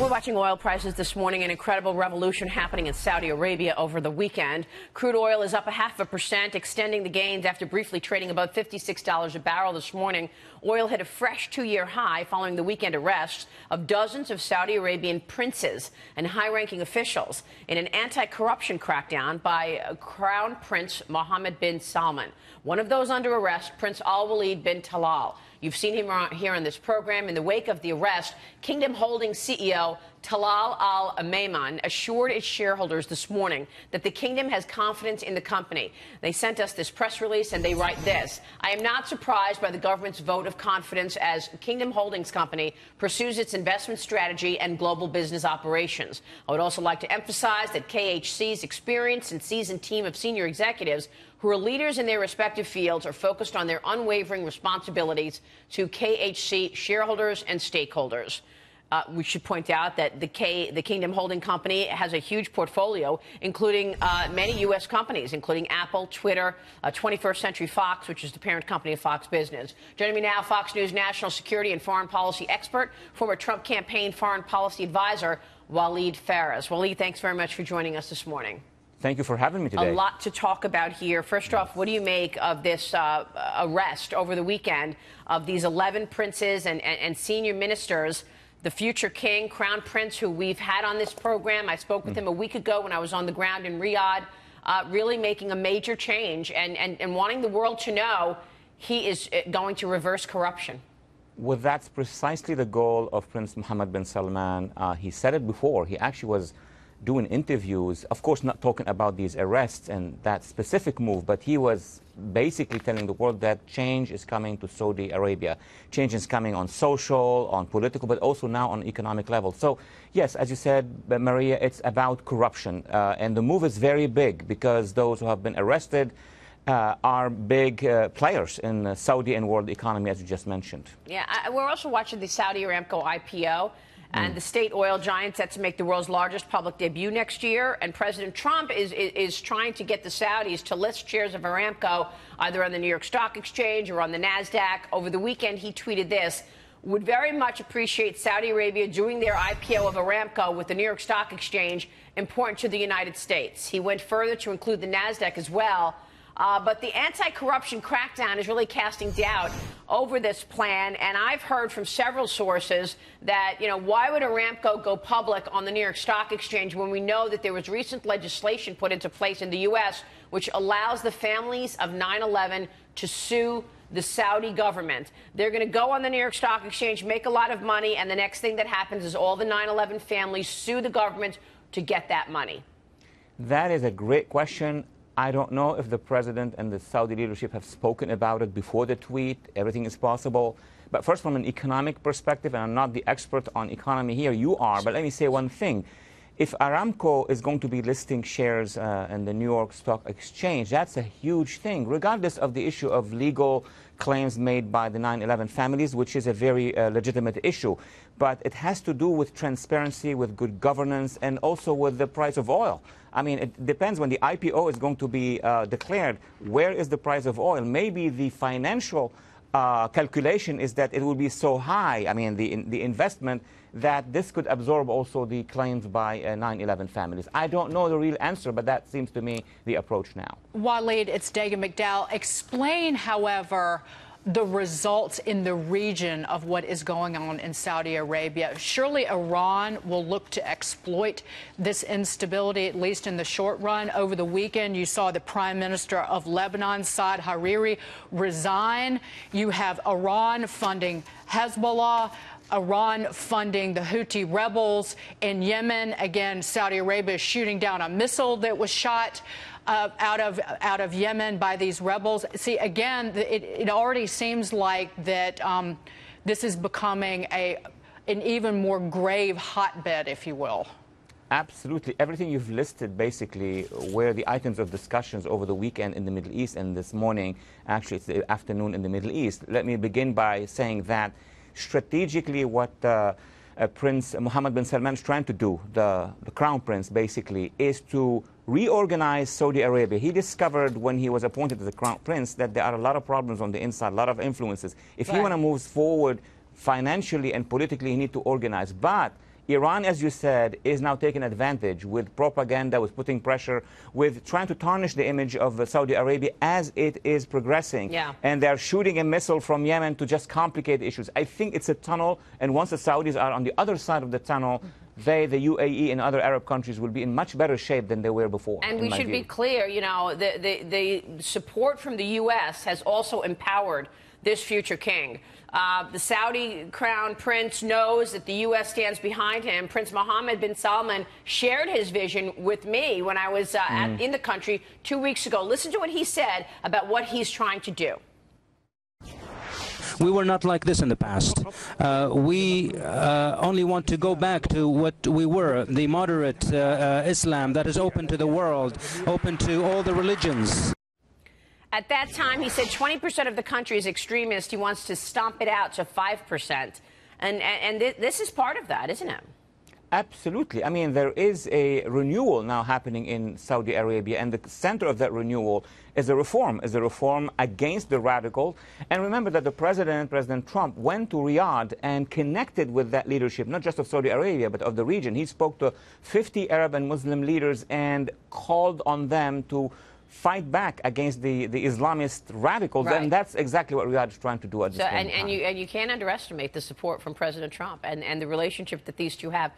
We're watching oil prices this morning, an incredible revolution happening in Saudi Arabia over the weekend. Crude oil is up 0.5%, extending the gains after briefly trading above $56 a barrel this morning. Oil hit a fresh two-year high following the weekend arrests of dozens of Saudi Arabian princes and high-ranking officials in an anti-corruption crackdown by Crown Prince Mohammed bin Salman. One of those under arrest, Prince Walid bin Talal. You've seen him here on this program. In the wake of the arrest, Kingdom Holdings CEO Talal Al-Maiman assured its shareholders this morning that the kingdom has confidence in the company. They sent us this press release and they write this: I am not surprised by the government's vote of confidence as Kingdom Holdings Company pursues its investment strategy and global business operations. I would also like to emphasize that KHC's experienced and seasoned team of senior executives who are leaders in their respective fields are focused on their unwavering responsibilities to KHC shareholders and stakeholders. We should point out that the Kingdom Holding Company has a huge portfolio, including many U.S. companies, including Apple, Twitter, 21st Century Fox, which is the parent company of Fox Business. Joining me now, Fox News national security and foreign policy expert, former Trump campaign foreign policy advisor, Walid Phares. Walid, thanks very much for joining us this morning. Thank you for having me today. A lot to talk about here. First off, what do you make of this arrest over the weekend of these 11 princes and senior ministers? The future king, Crown Prince, who we've had on this program. I spoke with him a week ago when I was on the ground in Riyadh, really making a major change and wanting the world to know he is going to reverse corruption. Well, that's precisely the goal of Prince Mohammed bin Salman. He said it before. He actually was doing interviews, of course not talking about these arrests and that specific move, but he was basically telling the world that change is coming to Saudi Arabia. Change is coming on social, on political, but also now on economic level. So, yes, as you said, Maria, it's about corruption. And the move is very big because those who have been arrested are big players in the Saudi and world economy, as you just mentioned. Yeah, we're also watching the Saudi Aramco IPO. And the state oil giant set to make the world's largest public debut next year. And President Trump is trying to get the Saudis to list shares of Aramco either on the New York Stock Exchange or on the NASDAQ. Over the weekend, he tweeted this: would very much appreciate Saudi Arabia doing their IPO of Aramco with the New York Stock Exchange important to the United States. He went further to include the NASDAQ as well. But the anti-corruption crackdown is really casting doubt over this plan. And I've heard from several sources that, why would Aramco go public on the New York Stock Exchange when we know that there was recent legislation put into place in the U.S. which allows the families of 9/11 to sue the Saudi government? They're going to go on the New York Stock Exchange, make a lot of money, and the next thing that happens is all the 9/11 families sue the government to get that money. That is a great question. I don't know if the president and the Saudi leadership have spoken about it before the tweet. Everything is possible. But first, from an economic perspective, and I'm not the expert on economy here, you are, but let me say one thing. If Aramco is going to be listing shares in the New York Stock Exchange, that's a huge thing, regardless of the issue of legal claims made by the 9/11 families, which is a very legitimate issue. But it has to do with transparency, with good governance, and also with the price of oil. I mean, it depends when the IPO is going to be declared. Where is the price of oil? Maybe the financial calculation is that it will be so high, I mean, the investment, that this could absorb also the claims by 9/11 families. I don't know the real answer, but that seems to me the approach now. Walid, it's Dagan McDowell. Explain, however, the results in the region of what is going on in Saudi Arabia. Surely Iran will look to exploit this instability, at least in the short run. Over the weekend, you saw the Prime Minister of Lebanon, Saad Hariri, resign. You have Iran funding Hezbollah, Iran funding the Houthi rebels in Yemen. Again, Saudi Arabia is shooting down a missile that was shot out of Yemen by these rebels. See, again, it already seems like that this is becoming an even more grave hotbed, if you will. Absolutely. Everything you've listed basically were the items of discussions over the weekend in the Middle East, and this morning, actually it's the afternoon in the Middle East. Let me begin by saying that strategically what Prince Mohammed bin Salman is trying to do, the Crown Prince basically, is to reorganize Saudi Arabia. He discovered when he was appointed as the Crown Prince that there are a lot of problems on the inside, a lot of influences. If he want to move forward financially and politically, he needs to organize. But Iran, as you said, is now taking advantage with propaganda, with putting pressure, with trying to tarnish the image of Saudi Arabia as it is progressing. Yeah. And they're shooting a missile from Yemen to just complicate issues. I think it's a tunnel, and once the Saudis are on the other side of the tunnel, they, the UAE and other Arab countries, will be in much better shape than they were before. And we should be clear, you know, the support from the U.S. has also empowered this future king. The Saudi crown prince knows that the U.S. stands behind him. Prince Mohammed bin Salman shared his vision with me when I was in the country 2 weeks ago. Listen to what he said about what he's trying to do. We were not like this in the past. We only want to go back to what we were, the moderate Islam that is open to the world, open to all the religions. At that time, he said 20% of the country is extremist. He wants to stomp it out to 5%. And this is part of that, isn't it? Absolutely. I mean, there is a renewal now happening in Saudi Arabia, and the center of that renewal is a reform against the radical. And remember that the President Trump, went to Riyadh and connected with that leadership, not just of Saudi Arabia, but of the region. He spoke to 50 Arab and Muslim leaders and called on them to fight back against the Islamist radicals, right. And that's exactly what Riyadh is trying to do at this point in time. And you can't underestimate the support from President Trump and the relationship that these two have.